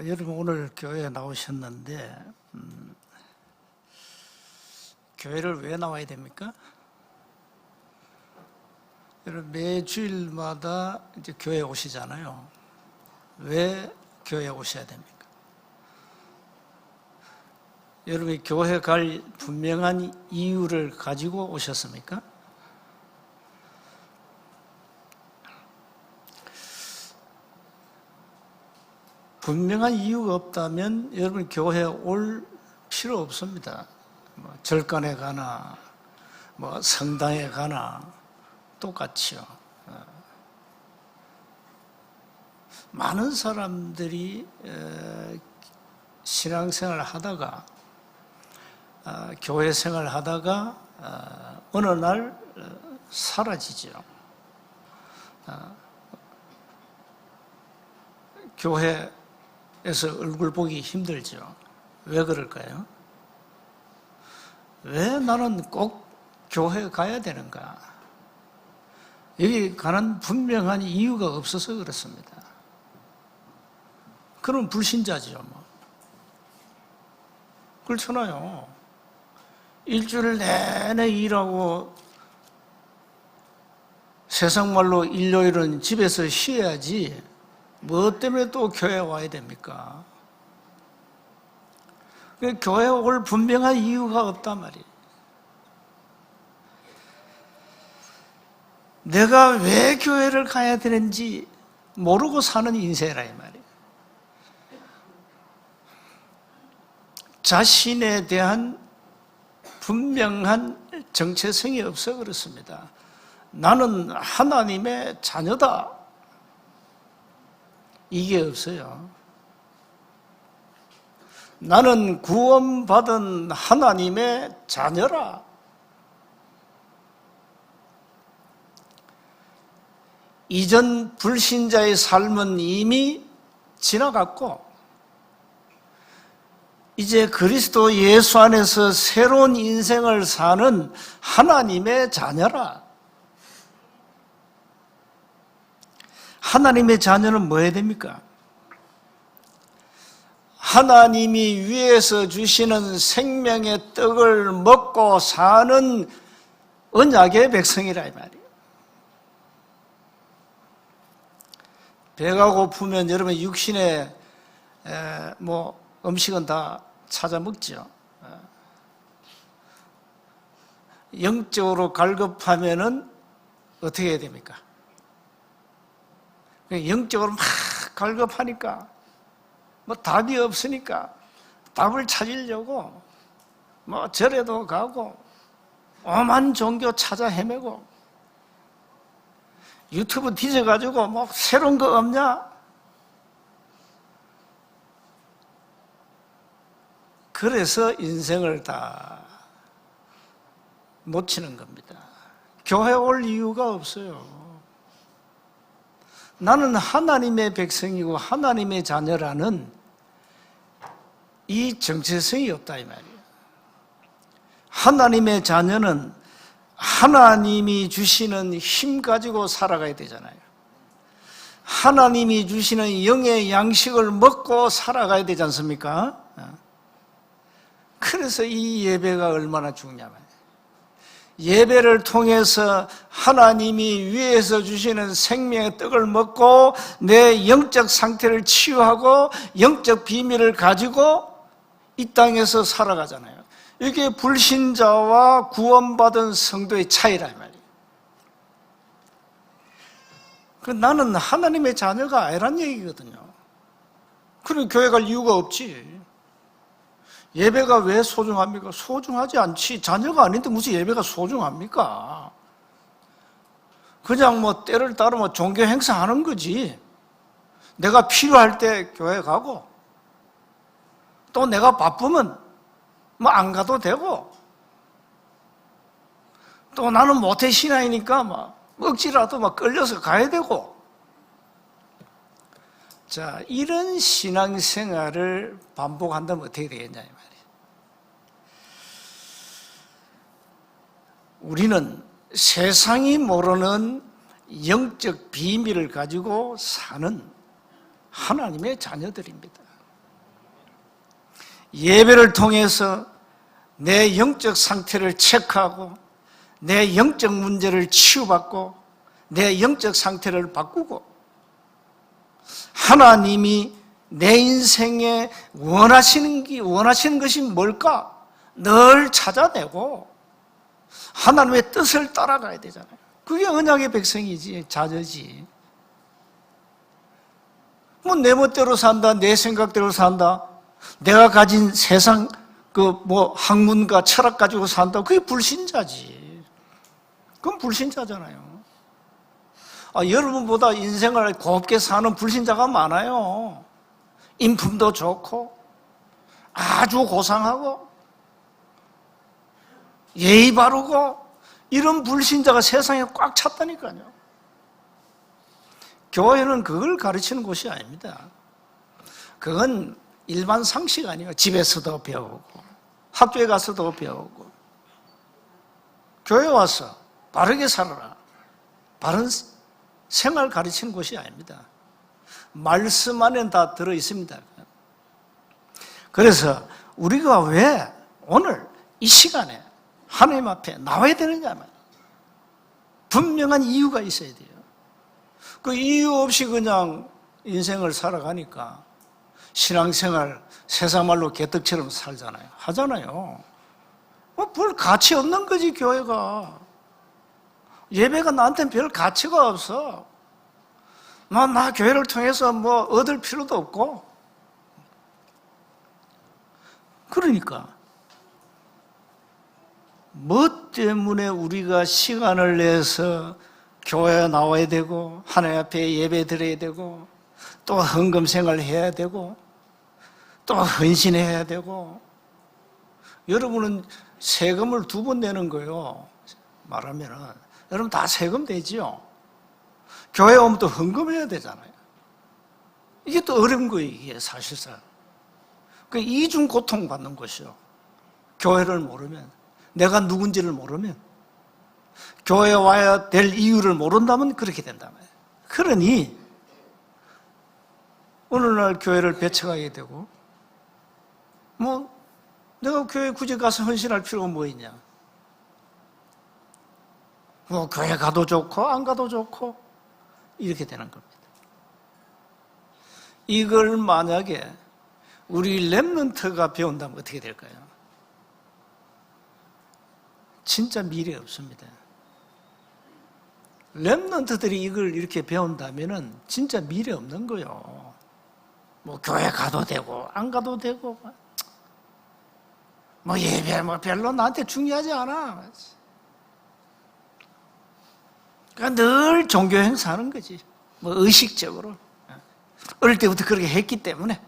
여러분 오늘 교회에 나오셨는데 교회를 왜 나와야 됩니까? 여러분 매주일마다 이제 교회에 오시잖아요. 왜 교회에 오셔야 됩니까? 여러분이 교회 갈 분명한 이유를 가지고 오셨습니까? 분명한 이유가 없다면 여러분 교회에 올 필요 없습니다. 절간에 가나 성당에 가나 똑같이요. 많은 사람들이 신앙생활을 하다가 교회 생활을 하다가 어느 날 사라지죠. 교회에서 얼굴 보기 힘들죠. 왜 그럴까요? 왜 나는 꼭 교회에 가야 되는가? 여기 가는 분명한 이유가 없어서 그렇습니다. 그럼 불신자죠. 그렇잖아요. 일주일 내내 일하고 세상 말로 일요일은 집에서 쉬어야지 뭐 때문에 또 교회에 와야 됩니까? 교회에 올 분명한 이유가 없단 말이에요. 내가 왜 교회를 가야 되는지 모르고 사는 인생이라 이 말이에요. 자신에 대한 분명한 정체성이 없어 그렇습니다. 나는 하나님의 자녀다. 이게 없어요. 나는 구원받은 하나님의 자녀라. 이전 불신자의 삶은 이미 지나갔고 이제 그리스도 예수 안에서 새로운 인생을 사는 하나님의 자녀라. 하나님의 자녀는 뭐 해야 됩니까? 하나님이 위에서 주시는 생명의 떡을 먹고 사는 언약의 백성이라 이 말이에요. 배가 고프면 여러분 육신의 음식은 다 찾아 먹죠. 영적으로 갈급하면은 어떻게 해야 됩니까? 영적으로 막 갈급하니까 답이 없으니까 답을 찾으려고 절에도 가고 오만 종교 찾아 헤매고 유튜브 뒤져가지고 새로운 거 없냐? 그래서 인생을 다 놓치는 겁니다. 교회 올 이유가 없어요. 나는 하나님의 백성이고 하나님의 자녀라는 이 정체성이 없다 이 말이에요. 하나님의 자녀는 하나님이 주시는 힘 가지고 살아가야 되잖아요. 하나님이 주시는 영의 양식을 먹고 살아가야 되지 않습니까? 그래서 이 예배가 얼마나 중요하냐. 예배를 통해서 하나님이 위에서 주시는 생명의 떡을 먹고 내 영적 상태를 치유하고 영적 비밀을 가지고 이 땅에서 살아가잖아요. 이게 불신자와 구원받은 성도의 차이라 말이에요. 나는 하나님의 자녀가 아니란 얘기거든요. 그럼 교회 갈 이유가 없지. 예배가 왜 소중합니까? 소중하지 않지. 자녀가 아닌데 무슨 예배가 소중합니까? 그냥 때를 따르면 종교 행사하는 거지. 내가 필요할 때 교회 가고 또 내가 바쁘면 안 가도 되고 또 나는 모태 신앙이니까 억지라도 끌려서 가야 되고 자, 이런 신앙생활을 반복한다면 어떻게 되겠냐 이 말이에요. 우리는 세상이 모르는 영적 비밀을 가지고 사는 하나님의 자녀들입니다. 예배를 통해서 내 영적 상태를 체크하고 내 영적 문제를 치유받고 내 영적 상태를 바꾸고 하나님이 내 인생에 원하시는 것이 뭘까? 늘 찾아내고 하나님의 뜻을 따라가야 되잖아요. 그게 언약의 백성이지, 자녀지. 뭐 내 멋대로 산다, 내 생각대로 산다, 내가 가진 세상 학문과 철학 가지고 산다. 그게 불신자지. 그건 불신자잖아요. 여러분보다 인생을 곱게 사는 불신자가 많아요. 인품도 좋고 아주 고상하고 예의 바르고 이런 불신자가 세상에 꽉 찼다니까요. 교회는 그걸 가르치는 곳이 아닙니다. 그건 일반 상식 아니에요. 집에서도 배우고 학교에 가서도 배우고 교회 와서 바르게 살아라, 바른 생활 가르치는 곳이 아닙니다. 말씀 안에는 다 들어있습니다. 그래서 우리가 왜 오늘 이 시간에 하나님 앞에 나와야 되느냐면 분명한 이유가 있어야 돼요. 그 이유 없이 그냥 인생을 살아가니까 신앙생활 세상 말로 개떡처럼 살잖아요. 하잖아요. 별 가치 없는 거지, 교회가. 예배가 나한테는 별 가치가 없어. 나 교회를 통해서 얻을 필요도 없고. 그러니까 뭐 때문에 우리가 시간을 내서 교회에 나와야 되고 하나님 앞에 예배 드려야 되고 또 헌금 생활 해야 되고 또 헌신해야 되고. 여러분은 세금을 2번 내는 거예요. 말하면은 여러분 다 세금 되지요. 교회 오면 또 헌금해야 되잖아요. 이게 또 어려운 거예요. 이게 사실상 그 이중 고통 받는 것이요. 교회를 모르면, 내가 누군지를 모르면, 교회에 와야 될 이유를 모른다면 그렇게 된단 말이에요. 그러니 오늘날 교회를 배척하게 되고, 내가 교회 굳이 가서 헌신할 필요가 뭐 있냐? 교회 가도 좋고 안 가도 좋고 이렇게 되는 겁니다. 이걸 만약에 우리 렘넌트가 배운다면 어떻게 될까요? 진짜 미래 없습니다. 렘넌트들이 이걸 이렇게 배운다면 진짜 미래 없는 거예요. 교회 가도 되고 안 가도 되고 예배 별로 나한테 중요하지 않아. 그러니까 늘 종교 행사하는 거지. 의식적으로. 어릴 때부터 그렇게 했기 때문에.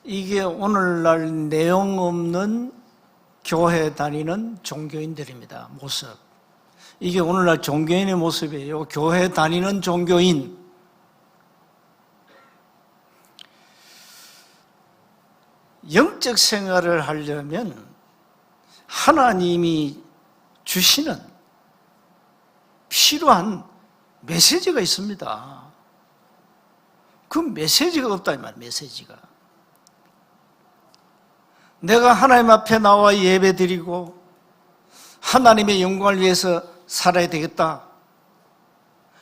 이게 오늘날 내용 없는 교회 다니는 종교인들입니다. 모습. 이게 오늘날 종교인의 모습이에요. 교회 다니는 종교인. 영적 생활을 하려면 하나님이 주시는 필요한 메시지가 있습니다. 그 메시지가 없다 이 말, 메시지가. 내가 하나님 앞에 나와 예배드리고 하나님의 영광을 위해서 살아야 되겠다.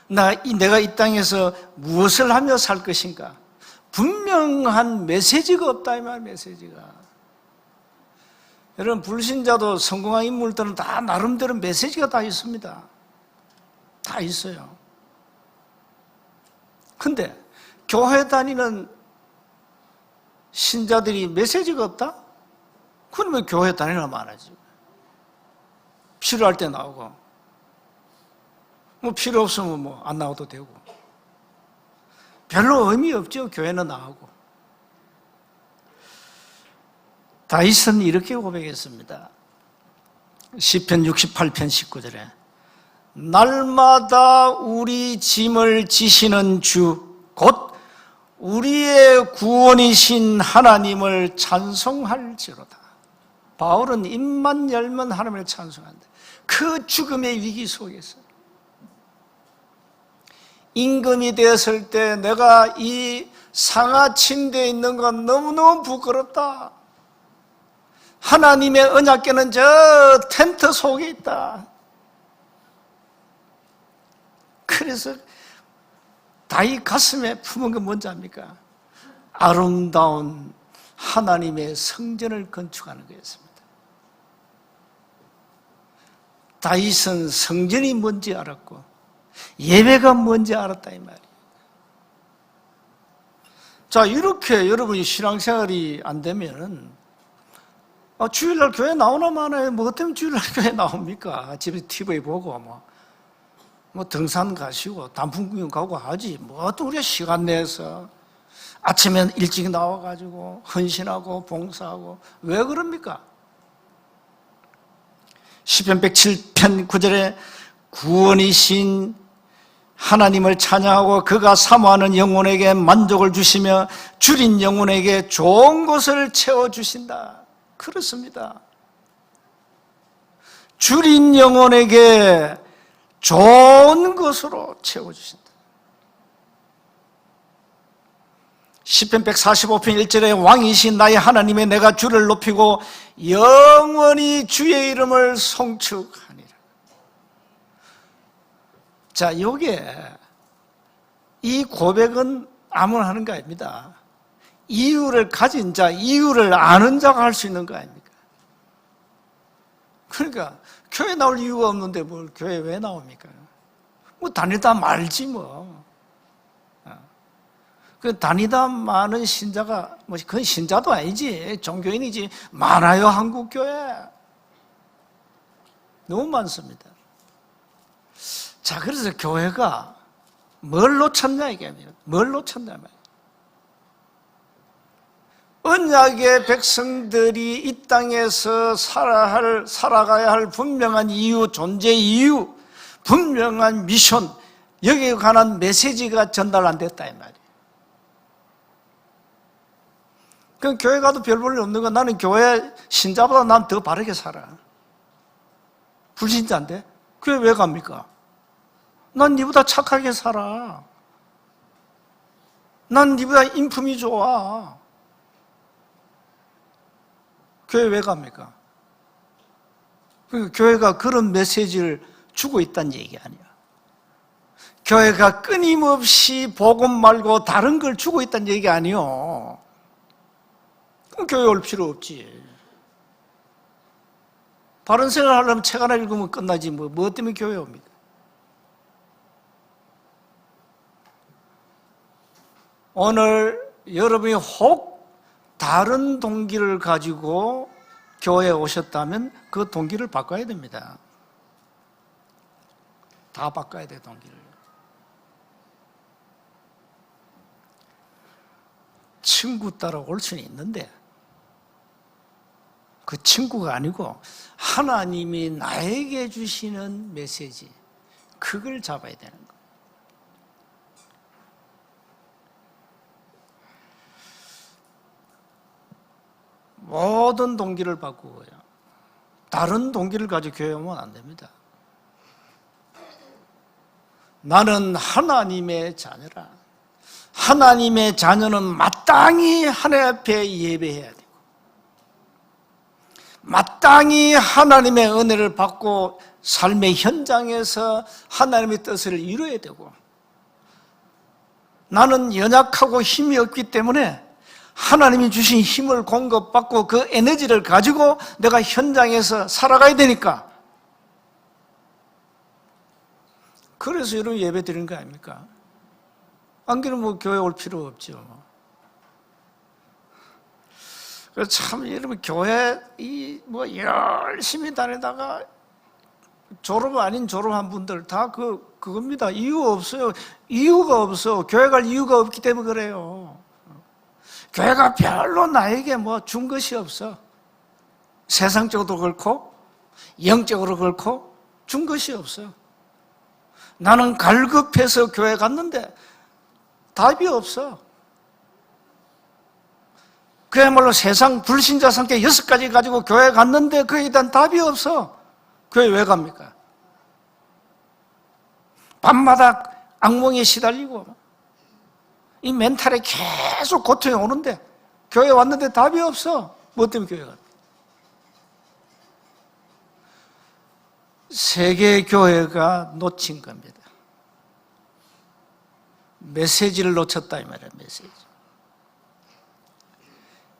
내가 이 땅에서 무엇을 하며 살 것인가? 분명한 메시지가 없다 이 말, 메시지가. 여러분, 불신자도 성공한 인물들은 다 나름대로 메시지가 다 있습니다. 다 있어요. 근데 교회 다니는 신자들이 메시지가 없다? 그러면 교회 다니나 말하지. 필요할 때 나오고 필요 없으면 안 나와도 되고. 별로 의미 없죠. 교회는 나오고. 다윗은 이렇게 고백했습니다. 시편 68편 19절에 날마다 우리 짐을 지시는 주 곧 우리의 구원이신 하나님을 찬송할지로다. 바울은 입만 열면 하나님을 찬송한다. 그 죽음의 위기 속에서 임금이 되었을 때 내가 이 상하 침대에 있는 건 너무너무 부끄럽다. 하나님의 언약궤는 저 텐트 속에 있다. 그래서 다윗 가슴에 품은 건 뭔지 압니까? 아름다운 하나님의 성전을 건축하는 거였습니다. 다윗은 성전이 뭔지 알았고 예배가 뭔지 알았다 이 말이에요. 자, 이렇게 여러분이 신앙생활이 안 되면 주일날 교회 나오나 마나요? 뭐 때문에 주일날 교회 나옵니까? 집에 TV 보고 뭐 등산 가시고 단풍 구경 가고 하지. 뭐 또 우리가 시간 내서 아침에 일찍 나와가지고 헌신하고 봉사하고 왜 그럽니까? 시편 107편 9절에 구원이신 하나님을 찬양하고 그가 사모하는 영혼에게 만족을 주시며 줄인 영혼에게 좋은 것을 채워주신다. 그렇습니다. 줄인 영혼에게 좋은 것으로 채워주신다. 시편 145편 1절에 왕이신 나의 하나님의 내가 주를 높이고 영원히 주의 이름을 송축하니라. 자, 요게 이 고백은 아무나 하는 거 아닙니다. 이유를 가진 자, 이유를 아는 자가 할 수 있는 거 아닙니까? 그러니까 교회 나올 이유가 없는데 뭘 교회 왜 나옵니까? 뭐 다니다 말지 뭐. 그 다니다 많은 신자가 뭐 그건 신자도 아니지 종교인이지 많아요. 한국 교회 너무 많습니다. 자, 그래서 교회가 뭘 놓쳤냐 이게 아니에요. 뭘 놓쳤냐 말이에요. 언약의 백성들이 이 땅에서 살아가야 할 분명한 이유, 존재 이유, 분명한 미션, 여기에 관한 메시지가 전달 안 됐다 이 말이에요. 그럼 교회 가도 별 볼 일 없는 건 나는 교회 신자보다 난 더 바르게 살아. 불신자인데? 교회 왜 갑니까? 난 니보다 착하게 살아. 난 니보다 인품이 좋아. 교회 왜 갑니까? 교회가 그런 메시지를 주고 있다는 얘기 아니야. 교회가 끊임없이 복음 말고 다른 걸 주고 있다는 얘기 아니요. 그럼 교회 올 필요 없지. 바른 생활 하려면 책 하나 읽으면 끝나지 뭐 때문에 교회 옵니까? 오늘 여러분이 혹 다른 동기를 가지고 교회에 오셨다면 그 동기를 바꿔야 됩니다. 다 바꿔야 돼, 동기를. 친구 따라 올 수는 있는데 그 친구가 아니고 하나님이 나에게 주시는 메시지, 그걸 잡아야 되는 거예요. 모든 동기를 바꾸고요. 다른 동기를 가지고 교회 오면 안 됩니다. 나는 하나님의 자녀라. 하나님의 자녀는 마땅히 하나님 앞에 예배해야 되고 마땅히 하나님의 은혜를 받고 삶의 현장에서 하나님의 뜻을 이루어야 되고 나는 연약하고 힘이 없기 때문에 하나님이 주신 힘을 공급받고 그 에너지를 가지고 내가 현장에서 살아가야 되니까 그래서 여러분 예배 드리는 거 아닙니까? 안 그러면 뭐 교회 올 필요 없죠. 그래서 참 여러분 교회 뭐 열심히 다니다가 졸업 아닌 졸업한 분들 다 그겁니다. 이유 없어요. 이유가 없어. 교회 갈 이유가 없기 때문에 그래요. 교회가 별로 나에게 뭐 준 것이 없어. 세상적으로도 그렇고 영적으로 그렇고 준 것이 없어. 나는 갈급해서 교회 갔는데 답이 없어. 그야말로 세상 불신자 상태 6가지 가지고 교회 갔는데 그에 대한 답이 없어. 교회 왜 갑니까? 밤마다 악몽에 시달리고 이 멘탈에 계속 고통이 오는데 교회 왔는데 답이 없어. 뭐 때문에 교회 갔다? 세계 교회가 놓친 겁니다. 메시지를 놓쳤다 이 말이에요. 메시지.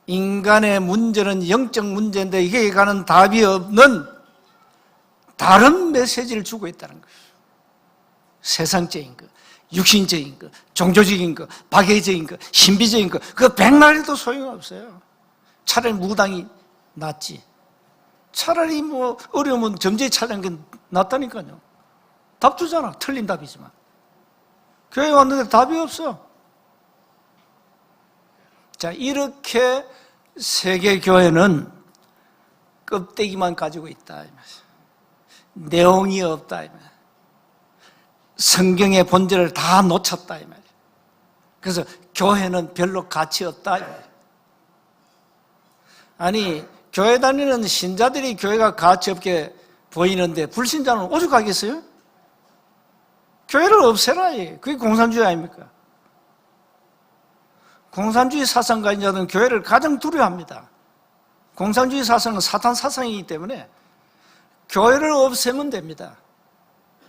인간의 문제는 영적 문제인데 이게 가는 답이 없는 다른 메시지를 주고 있다는 거예요. 세상적인 거, 육신적인 거, 종교적인 거, 박애적인 거, 신비적인 거, 그거 백날해도 소용없어요. 차라리 무당이 낫지. 차라리 뭐 어려우면 점쟁이 찾는 게 낫다니까요. 답 주잖아. 틀린 답이지만. 교회 왔는데 답이 없어. 자, 이렇게 세계교회는 껍데기만 가지고 있다. 내용이 없다. 성경의 본질을 다 놓쳤다. 그래서 교회는 별로 가치 없다. 아니, 교회 다니는 신자들이 교회가 가치 없게 보이는데 불신자는 오죽하겠어요? 교회를 없애라. 그게 공산주의 아닙니까? 공산주의 사상가인자들은 교회를 가장 두려워합니다. 공산주의 사상은 사탄 사상이기 때문에 교회를 없애면 됩니다.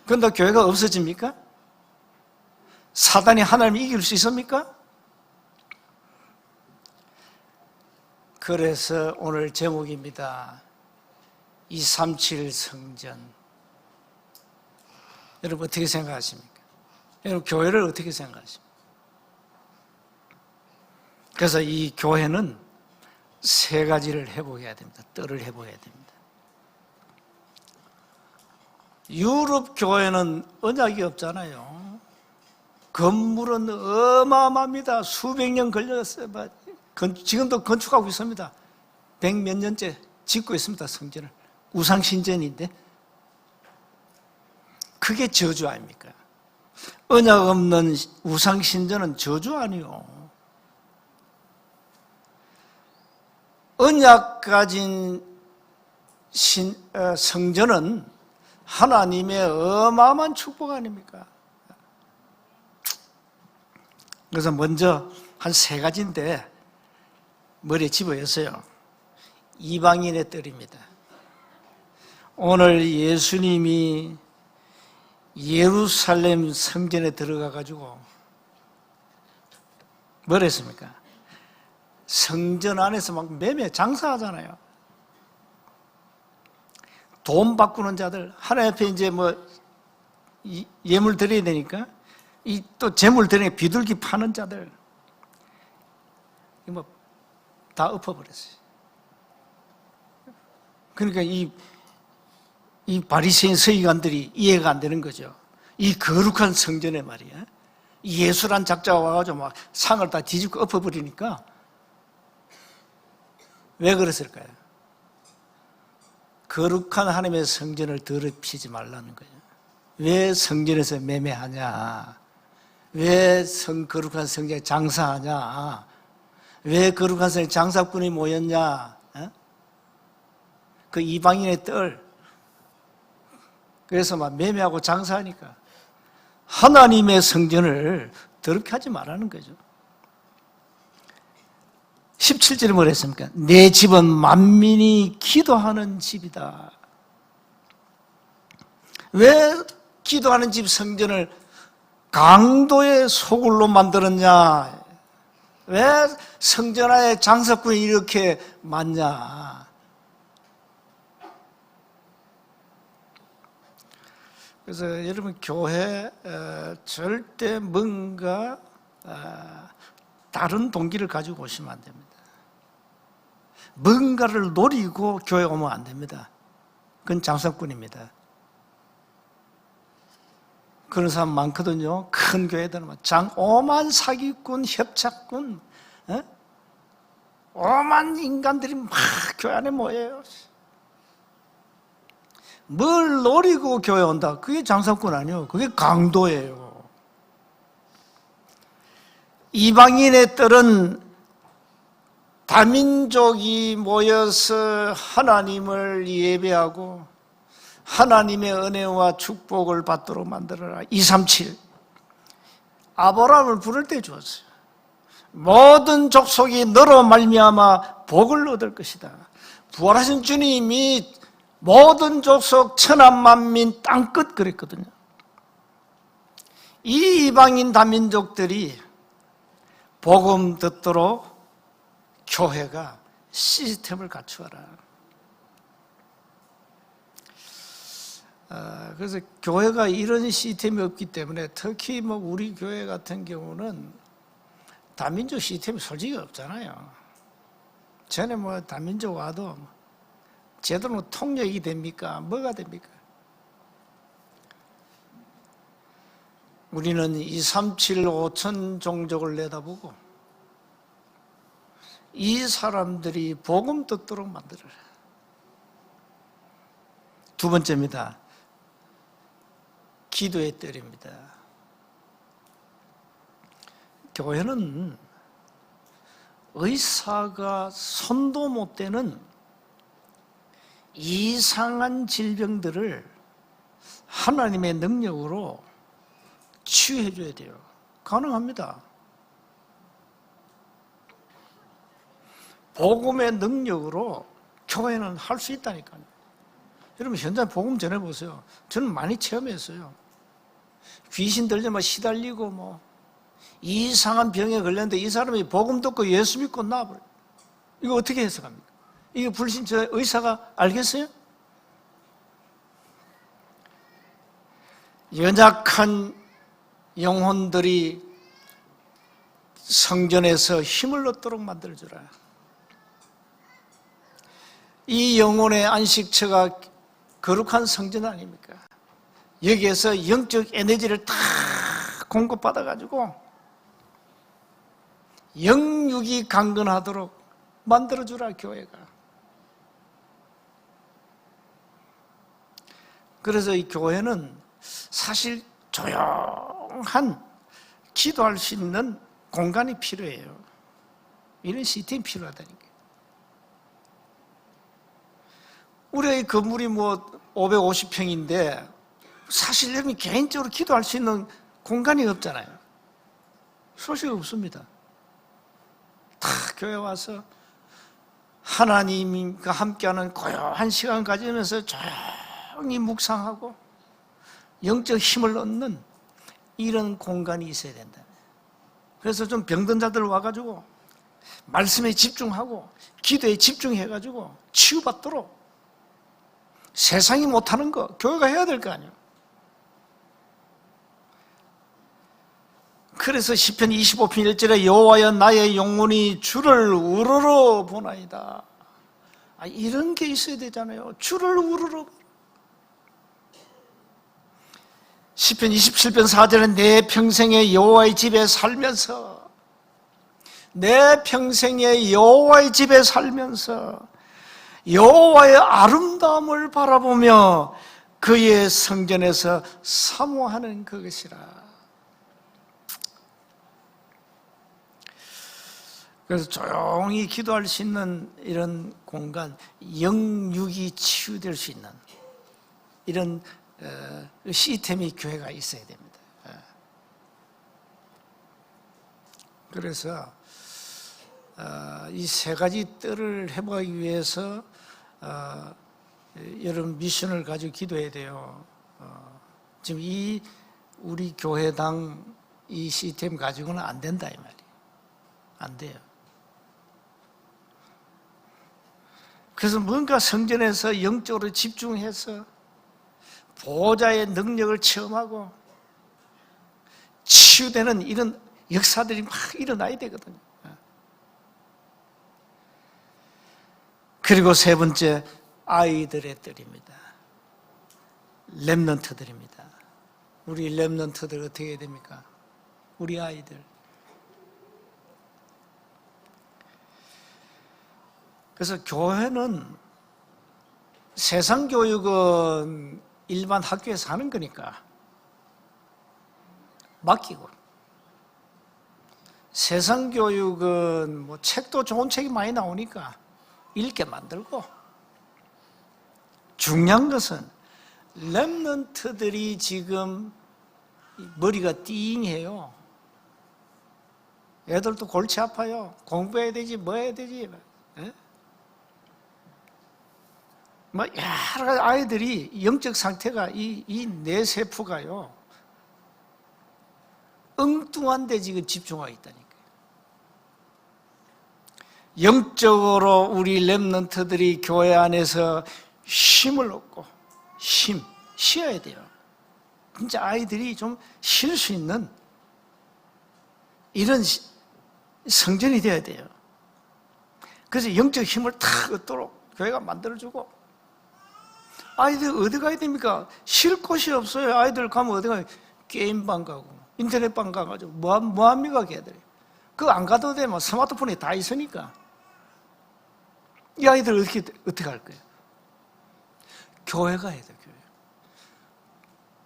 그런데 교회가 없어집니까? 사단이 하나님을 이길 수 있습니까? 그래서 오늘 제목입니다. 237 성전. 여러분 어떻게 생각하십니까? 여러분 교회를 어떻게 생각하십니까? 그래서 이 교회는 세 가지를 회복해야 됩니다. 뜰을 회복해야 됩니다. 유럽 교회는 언약이 없잖아요. 건물은 어마어마합니다. 수백 년 걸렸어요. 지금도 건축하고 있습니다. 100몇 년째 짓고 있습니다. 성전을. 우상신전인데 그게 저주 아닙니까? 언약 없는 우상신전은 저주 아니요. 언약 가진 성전은 하나님의 어마어마한 축복 아닙니까? 그래서 먼저 한 세 가지인데 머리에 집어였어요. 이방인의 뜰입니다. 오늘 예수님이 예루살렘 성전에 들어가 가지고 뭘 했습니까? 성전 안에서 막 매매 장사하잖아요. 돈 바꾸는 자들, 하나님 앞에 이제 뭐 예물 드려야 되니까 이 또 재물 드리니까 비둘기 파는 자들 뭐 다 엎어버렸어요. 그러니까 이 바리새인 서기관들이 이해가 안 되는 거죠. 이 거룩한 성전에 말이야. 예수란 작자가 와가지고 막 상을 다 뒤집고 엎어버리니까 왜 그랬을까요? 거룩한 하나님의 성전을 더럽히지 말라는 거예요. 왜 성전에서 매매하냐? 왜 거룩한 성전에 장사하냐? 왜 거룩한 성전에 장사꾼이 모였냐? 그 이방인의 뜰. 그래서 막 매매하고 장사하니까 하나님의 성전을 더럽게 하지 말라는 거죠. 17절에 뭐라 했습니까? 내 집은 만민이 기도하는 집이다. 왜 기도하는 집 성전을 강도의 소굴로 만들었냐? 왜 성전하에 장사꾼이 이렇게 많냐? 그래서 여러분 교회 절대 뭔가 다른 동기를 가지고 오시면 안 됩니다. 뭔가를 노리고 교회 오면 안 됩니다. 그건 장사꾼입니다. 그런 사람 많거든요. 큰 교회들은 오만 사기꾼, 협착꾼, 오만 인간들이 막 교회 안에 모여요. 뭘 노리고 교회 온다? 그게 장사꾼 아니에요. 그게 강도예요. 이방인의 뜰은 다민족이 모여서 하나님을 예배하고 하나님의 은혜와 축복을 받도록 만들어라. 237. 아브라함을 부를 때 주었어요. 모든 족속이 너로 말미암아 복을 얻을 것이다. 부활하신 주님이 모든 족속 천한 만민 땅끝 그랬거든요. 이 이방인 다민족들이 복음 듣도록 교회가 시스템을 갖추어라. 그래서 교회가 이런 시스템이 없기 때문에 특히 뭐 우리 교회 같은 경우는 다민족 시스템이 솔직히 없잖아요. 전에 뭐 다민족 와도 제대로 통역이 됩니까? 뭐가 됩니까? 우리는 2, 3, 7, 5천 종족을 내다보고 이 사람들이 복음 듣도록 만들어라. 두 번째입니다. 기도의 뜰입니다. 교회는 의사가 손도 못 대는 이상한 질병들을 하나님의 능력으로 치유해 줘야 돼요. 가능합니다. 복음의 능력으로 교회는 할 수 있다니까요. 여러분 현장 복음 전해보세요. 저는 많이 체험했어요. 귀신 들려만 시달리고 뭐 이상한 병에 걸렸는데 이 사람이 복음 듣고 예수 믿고 나와버려요. 이거 어떻게 해석합니까? 이게 불신자 의사가 알겠어요? 연약한 영혼들이 성전에서 힘을 얻도록 만들어주라. 이 영혼의 안식처가 거룩한 성전 아닙니까? 여기에서 영적 에너지를 다 공급받아가지고 영육이 강건하도록 만들어주라, 교회가. 그래서 이 교회는 사실 조용한 기도할 수 있는 공간이 필요해요. 이런 시스템이 필요하다니까. 우리의 건물이 뭐 550평인데 사실 여러분이 개인적으로 기도할 수 있는 공간이 없잖아요. 소식이 없습니다. 다 교회 와서 하나님과 함께하는 고요한 시간 가지면서 조용히 묵상하고 영적 힘을 얻는 이런 공간이 있어야 된다. 그래서 좀 병든 자들 와가지고 말씀에 집중하고 기도에 집중해가지고 치유받도록 세상이 못하는 거 교회가 해야 될 거 아니에요. 그래서 시편 25편 1절에 여호와여 나의 영혼이 주를 우러러 보나이다. 이런 게 있어야 되잖아요. 주를 우러러. 시편 27편 4절에 내 평생에 여호와의 집에 살면서 내 평생에 여호와의 집에 살면서 여호와의 아름다움을 바라보며 그의 성전에서 사모하는 그것이라. 그래서 조용히 기도할 수 있는 이런 공간, 영육이 치유될 수 있는 이런 시스템이 교회가 있어야 됩니다. 그래서 이 세 가지 뜰을 해보기 위해서 여러분 미션을 가지고 기도해야 돼요. 지금 이 우리 교회당 이 시스템 가지고는 안 된다 이 말이에요. 안 돼요. 그래서 뭔가 성전에서 영적으로 집중해서 보호자의 능력을 체험하고 치유되는 이런 역사들이 막 일어나야 되거든요. 그리고 세 번째, 아이들의 뜰입니다. 렘넌트들입니다. 우리 렘넌트들 어떻게 해야 됩니까? 우리 아이들. 그래서 교회는 세상 교육은 일반 학교에서 하는 거니까 맡기고, 세상 교육은 뭐 책도 좋은 책이 많이 나오니까 읽게 만들고, 중요한 것은 렘넌트들이 지금 머리가 띵해요. 애들도 골치 아파요. 공부해야 되지, 뭐 해야 되지. 예? 뭐 여러 가지 아이들이 영적 상태가 이 뇌세포가요 엉뚱한 데 지금 집중하고 있다니까요. 영적으로 우리 렘넌트들이 교회 안에서 쉼을 얻고 쉬어야 돼요. 진짜 아이들이 좀 쉴 수 있는 이런 성전이 되어야 돼요. 그래서 영적 힘을 탁 얻도록 교회가 만들어주고, 아이들 어디 가야 됩니까? 쉴 곳이 없어요. 아이들 가면 어디 가요? 게임방 가고 인터넷방 가가지고 뭐합니까 걔들이? 그거 안 가도 돼. 뭐 스마트폰에 다 있으니까. 이 아이들 어떻게 할 거예요? 교회가 해야 돼요. 교회.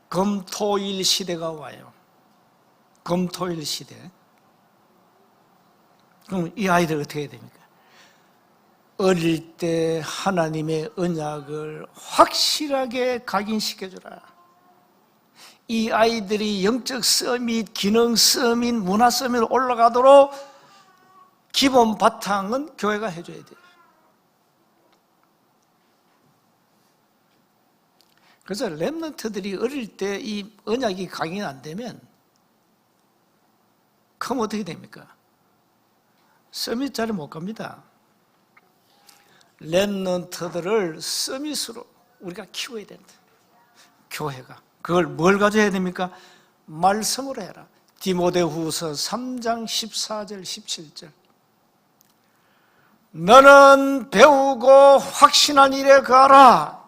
금토일 시대가 와요. 금토일 시대. 그럼 이 아이들 어떻게 해야 됩니까? 어릴 때 하나님의 언약을 확실하게 각인시켜주라. 이 아이들이 영적 서밋, 기능 서밋, 문화 서밋 올라가도록 기본 바탕은 교회가 해줘야 돼요. 그래서 렘넌트들이 어릴 때 이 언약이 각인 안 되면 그럼 어떻게 됩니까? 서밋 자리 못 갑니다. 렘넌트들을 서밋으로 우리가 키워야 된다. 교회가. 그걸 뭘 가져야 됩니까? 말씀으로 해라. 디모데후서 3장 14절 17절. 너는 배우고 확신한 일에 거하라.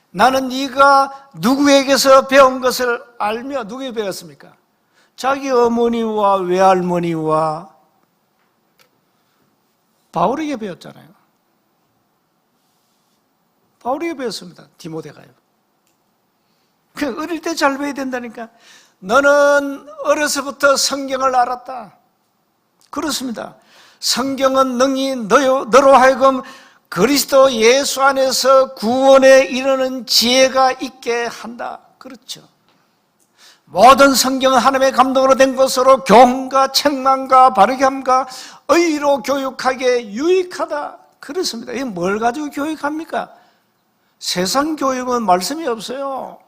나는 네가 누구에게서 배운 것을 알며. 누구에게 배웠습니까? 자기 어머니와 외할머니와 바울에게 배웠잖아요. 바울에게 배웠습니다. 디모데가요. 그냥 어릴 때 잘 배워야 된다니까. 너는 어려서부터 성경을 알았다. 그렇습니다. 성경은 능히 너로 하여금 그리스도 예수 안에서 구원에 이르는 지혜가 있게 한다. 그렇죠. 모든 성경은 하나님의 감동으로 된 것으로 교훈과 책망과 바르게 함과 의로 교육하기에 유익하다. 그렇습니다. 이게 뭘 가지고 교육합니까? 세상 교육은 말씀이 없어요.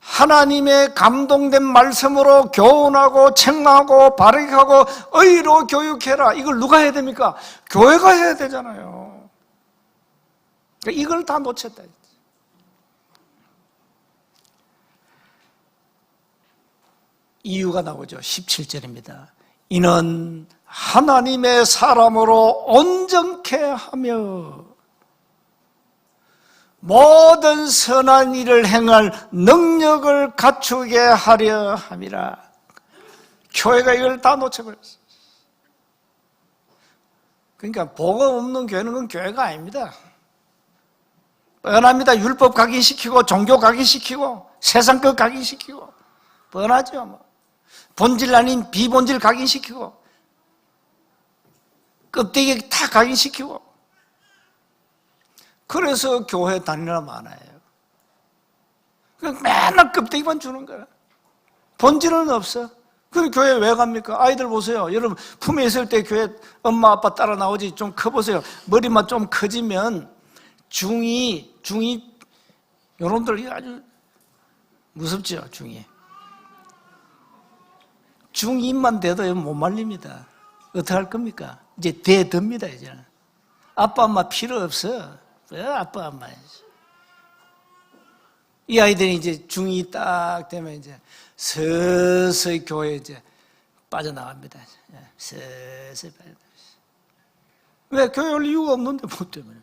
하나님의 감동된 말씀으로 교훈하고 책망하고 바르게 하고 의로 교육해라. 이걸 누가 해야 됩니까? 교회가 해야 되잖아요. 그러니까 이걸 다 놓쳤다. 이유가 나오죠. 17절입니다. 이는 하나님의 사람으로 온전케 하며 모든 선한 일을 행할 능력을 갖추게 하려 함이라. 교회가 이걸 다 놓쳐버렸어요. 그러니까 복음 없는 교회는 그건 교회가 아닙니다. 뻔합니다. 율법 각인시키고 종교 각인시키고 세상 것 각인시키고 뻔하죠. 뭐. 본질 아닌 비본질 각인시키고 껍데기 다 각인시키고. 그래서 교회 다니라 많아요. 맨날 껍데기만 주는 거야. 본질은 없어. 그럼 교회 왜 갑니까? 아이들 보세요. 여러분 품에 있을 때 교회 엄마 아빠 따라 나오지. 좀 커보세요. 머리만 좀 커지면 중이 요런들 아주 무섭죠. 중2만 돼도 못 말립니다. 어떻게 할 겁니까? 이제 대듭니다. 이제는 아빠 엄마 필요 없어. 왜 아빠 엄마? 이 아이들이 이제 중2 딱 되면 이제 서서히 교회 이제 빠져나갑니다. 서서히 빠져나갑니다. 왜? 교회 올 이유가 없는데 뭐 때문에?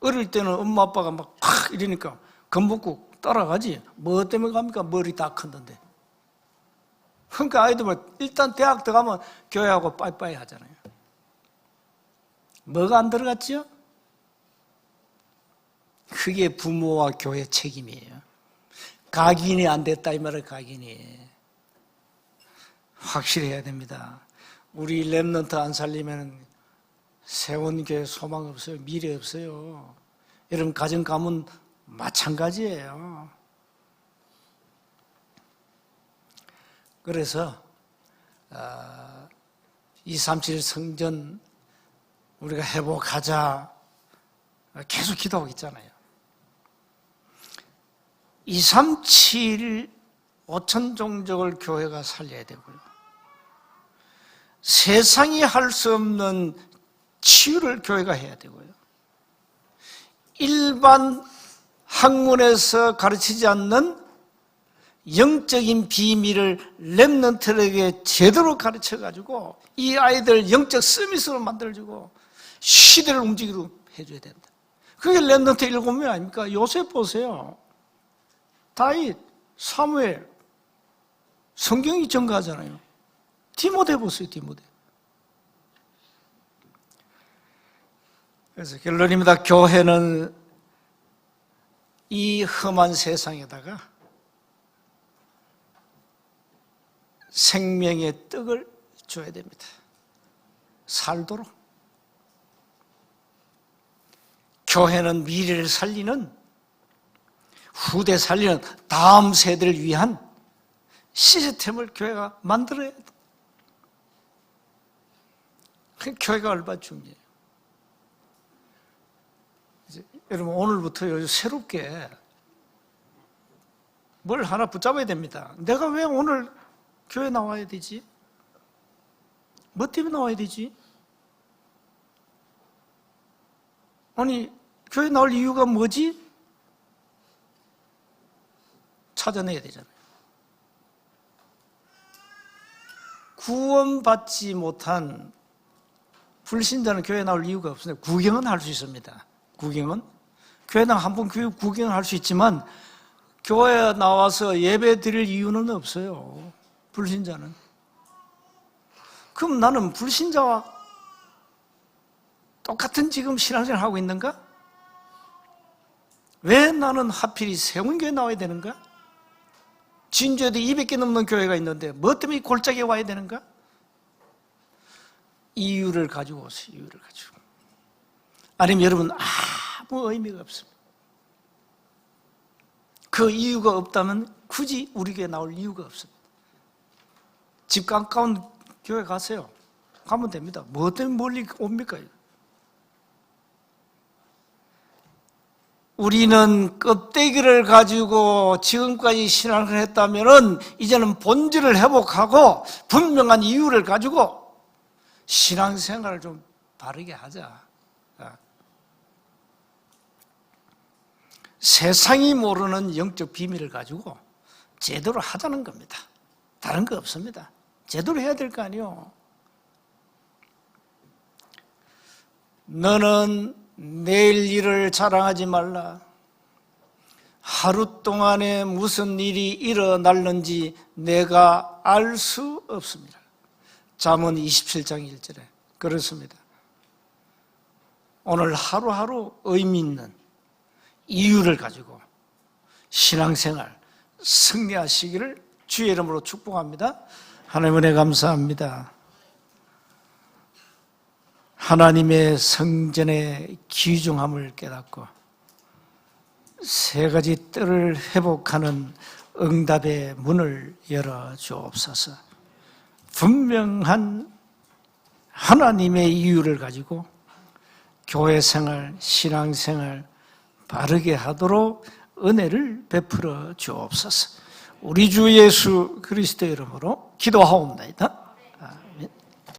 어릴 때는 엄마 아빠가 막 이러니까 겁먹고 따라가지. 뭐 때문에 갑니까? 머리 다 컸는데. 그러니까 아이들은 일단 대학 들어가면 교회하고 빠이빠이 하잖아요. 뭐가 안 들어갔죠? 그게 부모와 교회 책임이에요. 각인이 안 됐다 이 말은 각인이. 확실히 해야 됩니다. 우리 렘넌트 안 살리면 세원교회 소망 없어요. 미래 없어요. 여러분 가정 가문 마찬가지예요. 그래서 237 성전 우리가 회복하자 계속 기도하고 있잖아요. 237 5천 종족을 교회가 살려야 되고요. 세상이 할 수 없는 치유를 교회가 해야 되고요. 일반 학문에서 가르치지 않는 영적인 비밀을 렘넌트에게 제대로 가르쳐가지고 이 아이들 영적 서밋으로 만들어주고 시대를 움직이도록 해줘야 된다. 그게 렘넌트 7명 아닙니까? 요셉 보세요. 다윗, 사무엘, 성경이 증거하잖아요. 디모데 보세요, 디모데. 그래서 결론입니다. 교회는 이 험한 세상에다가 생명의 떡을 줘야 됩니다. 살도록. 교회는 미래를 살리는, 후대 살리는 다음 세대를 위한 시스템을 교회가 만들어야 돼. 교회가 얼마나 중요해요. 여러분, 오늘부터 새롭게 뭘 하나 붙잡아야 됩니다. 내가 왜 오늘 교회 나와야 되지? 뭐 때문에 나와야 되지? 아니, 교회 나올 이유가 뭐지? 찾아내야 되잖아요. 구원받지 못한 불신자는 교회 나올 이유가 없습니다. 구경은 할 수 있습니다. 구경은. 교회 나 한번 구경을 할 수 있지만 교회에 나와서 예배 드릴 이유는 없어요. 불신자는. 그럼 나는 불신자와 똑같은 지금 신앙생활을 하고 있는가? 왜 나는 하필이 세운교회 나와야 되는가? 진주에도 200개 넘는 교회가 있는데 뭐 때문에 골짜기에 와야 되는가? 이유를 가지고 오세요. 이유를 가지고. 아니면 여러분 아무 의미가 없습니다. 그 이유가 없다면 굳이 우리 교회에 나올 이유가 없습니다. 집 가까운 교회 가세요. 가면 됩니다. 뭐 때문에 멀리 옵니까? 우리는 껍데기를 가지고 지금까지 신앙을 했다면 이제는 본질을 회복하고 분명한 이유를 가지고 신앙생활을 좀 바르게 하자. 세상이 모르는 영적 비밀을 가지고 제대로 하자는 겁니다. 다른 거 없습니다. 제대로 해야 될 거 아니에요. 너는 내일 일을 자랑하지 말라. 하루 동안에 무슨 일이 일어날는지 내가 알 수 없습니다. 잠언 27장 1절에 그렇습니다. 오늘 하루하루 의미 있는 이유를 가지고 신앙생활 승리하시기를 주의 이름으로 축복합니다. 하나님 은혜 감사합니다. 하나님의 성전의 귀중함을 깨닫고 세 가지 뜰을 회복하는 응답의 문을 열어 주옵소서. 분명한 하나님의 이유를 가지고 교회 생활, 신앙 생활 바르게 하도록 은혜를 베풀어 주옵소서. 우리 주 예수 그리스도 이름으로 기도하옵나이다.